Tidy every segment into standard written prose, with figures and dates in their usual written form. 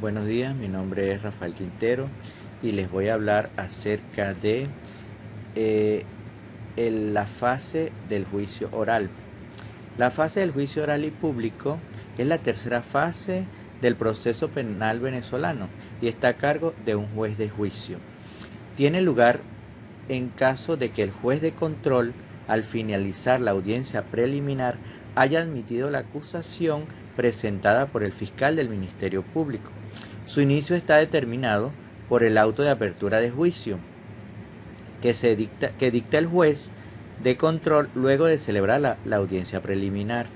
Buenos días, mi nombre es Rafael Quintero y les voy a hablar acerca de eh, la fase del juicio oral. La fase del juicio oral y público es la tercera fase del proceso penal venezolano y está a cargo de un juez de juicio. Tiene lugar en caso de que el juez de control, al finalizar la audiencia preliminar, haya admitido la acusación presentada por el fiscal del Ministerio Público. Su inicio está determinado por el auto de apertura de juicio que dicta el juez de control luego de celebrar la audiencia preliminar,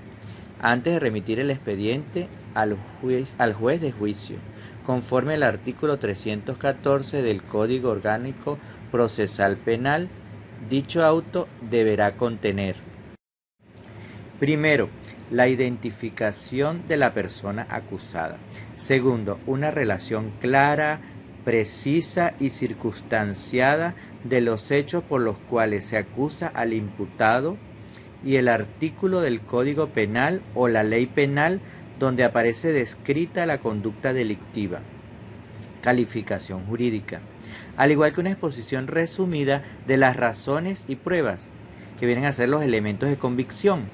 antes de remitir el expediente al juez de juicio, conforme al artículo 314 del Código Orgánico Procesal Penal. Dicho auto deberá contener: primero, la identificación de la persona acusada. Segundo, una relación clara, precisa y circunstanciada de los hechos por los cuales se acusa al imputado y el artículo del Código Penal o la ley penal donde aparece descrita la conducta delictiva. Calificación jurídica. Al igual que una exposición resumida de las razones y pruebas que vienen a ser los elementos de convicción,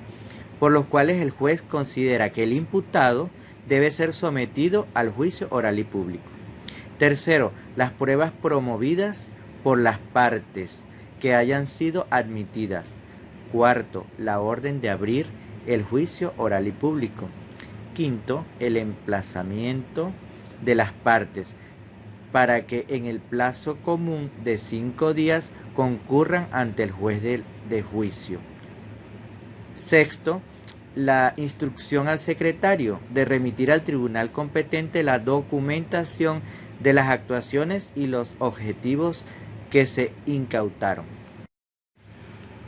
por los cuales el juez considera que el imputado debe ser sometido al juicio oral y público. Tercero, las pruebas promovidas por las partes que hayan sido admitidas. Cuarto, la orden de abrir el juicio oral y público. Quinto, el emplazamiento de las partes para que en el plazo común de 5 días concurran ante el juez de juicio. Sexto, la instrucción al secretario de remitir al tribunal competente la documentación de las actuaciones y los objetivos que se incautaron.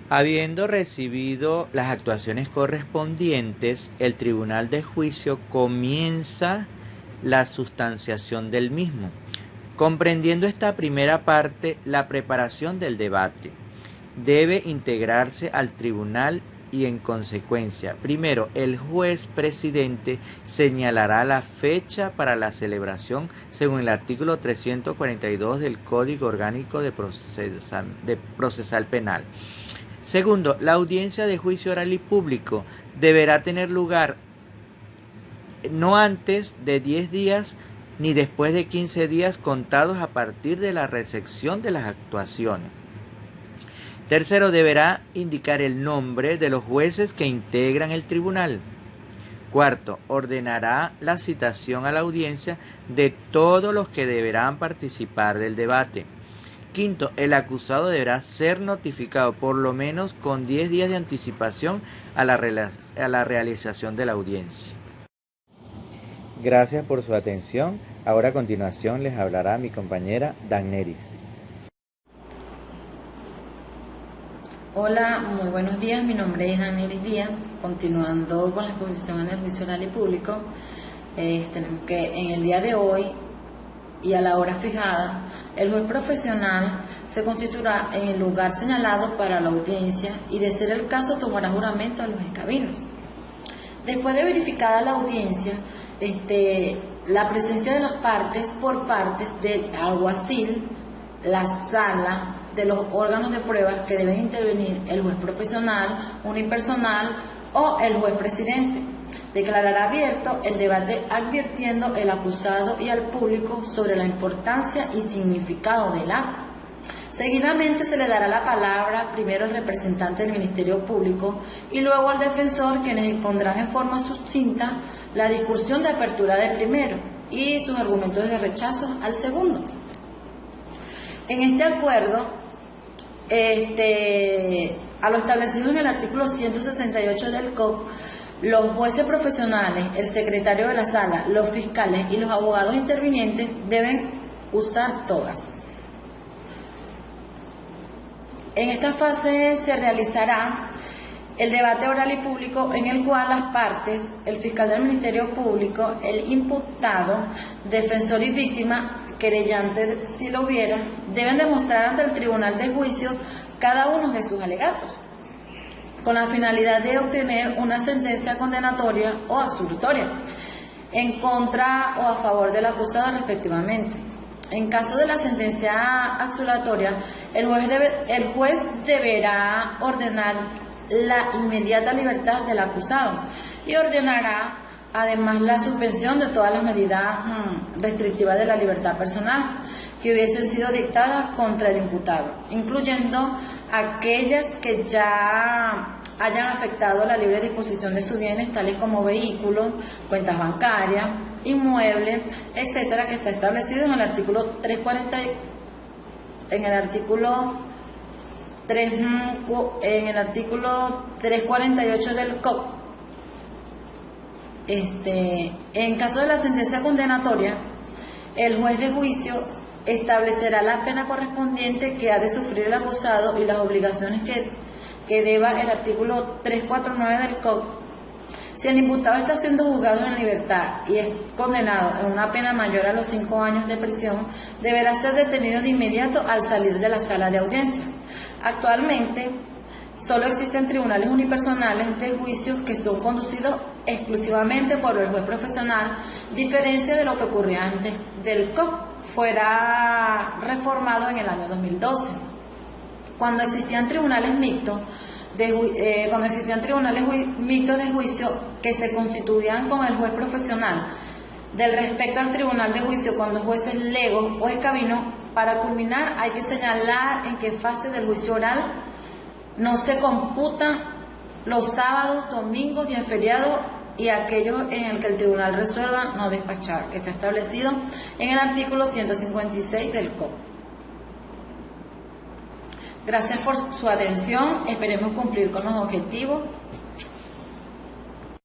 Habiendo recibido las actuaciones correspondientes, el tribunal de juicio comienza la sustanciación del mismo. Comprendiendo esta primera parte, la preparación del debate debe integrarse al tribunal y en consecuencia, primero, el juez presidente señalará la fecha para la celebración según el artículo 342 del Código Orgánico de Procesal Penal. Segundo, la audiencia de juicio oral y público deberá tener lugar no antes de 10 días ni después de 15 días contados a partir de la recepción de las actuaciones. Tercero, deberá indicar el nombre de los jueces que integran el tribunal. Cuarto, ordenará la citación a la audiencia de todos los que deberán participar del debate. Quinto, el acusado deberá ser notificado por lo menos con 10 días de anticipación a la realización de la audiencia. Gracias por su atención. Ahora a continuación les hablará mi compañera Dagneris. Hola, muy buenos días, mi nombre es Dagneris Díaz. Continuando con la exposición en el juicio oral y público, tenemos que en el día de hoy y a la hora fijada, el juez profesional se constituirá en el lugar señalado para la audiencia y, de ser el caso, tomará juramento a los escabinos. Después de verificada la audiencia, la presencia de las partes por partes del alguacil, la sala, de los órganos de pruebas que deben intervenir el juez profesional, unipersonal o el juez presidente, declarará abierto el debate advirtiendo al acusado y al público sobre la importancia y significado del acto. Seguidamente se le dará la palabra primero al representante del Ministerio Público y luego al defensor, quienes expondrán en forma sucinta la discusión de apertura del primero y sus argumentos de rechazo al segundo. En este acuerdo, a lo establecido en el artículo 168 del COP, los jueces profesionales, el secretario de la sala, los fiscales y los abogados intervinientes deben usar togas. En esta fase se realizará el debate oral y público, en el cual las partes, el fiscal del Ministerio Público, el imputado, defensor y víctima, querellante si lo hubiera, deben demostrar ante el tribunal de juicio cada uno de sus alegatos, con la finalidad de obtener una sentencia condenatoria o absolutoria. en contra o a favor del acusado respectivamente. En caso de la sentencia absolutoria, el juez deberá ordenar la inmediata libertad del acusado y ordenará además la suspensión de todas las medidas restrictivas de la libertad personal que hubiesen sido dictadas contra el imputado, incluyendo aquellas que ya hayan afectado la libre disposición de sus bienes, tales como vehículos, cuentas bancarias, inmuebles, etcétera, que está establecido en el artículo 348 del COP. En caso de la sentencia condenatoria, el juez de juicio establecerá la pena correspondiente que ha de sufrir el acusado y las obligaciones que deba el artículo 349 del COP. Si el imputado está siendo juzgado en libertad y es condenado a una pena mayor a los 5 años de prisión, deberá ser detenido de inmediato al salir de la sala de audiencia. Actualmente, solo existen tribunales unipersonales de juicios que son conducidos exclusivamente por el juez profesional, diferencia de lo que ocurría antes del COP fuera reformado en el año 2012. Cuando existían tribunales mixtos de juicio que se constituían con el juez profesional, del respecto al tribunal de juicio con los jueces legos o escabinos, para culminar hay que señalar en qué fase del juicio oral no se computan los sábados, domingos, días feriados y aquellos en el que el tribunal resuelva no despachar, que está establecido en el artículo 156 del COP. Gracias por su atención, esperemos cumplir con los objetivos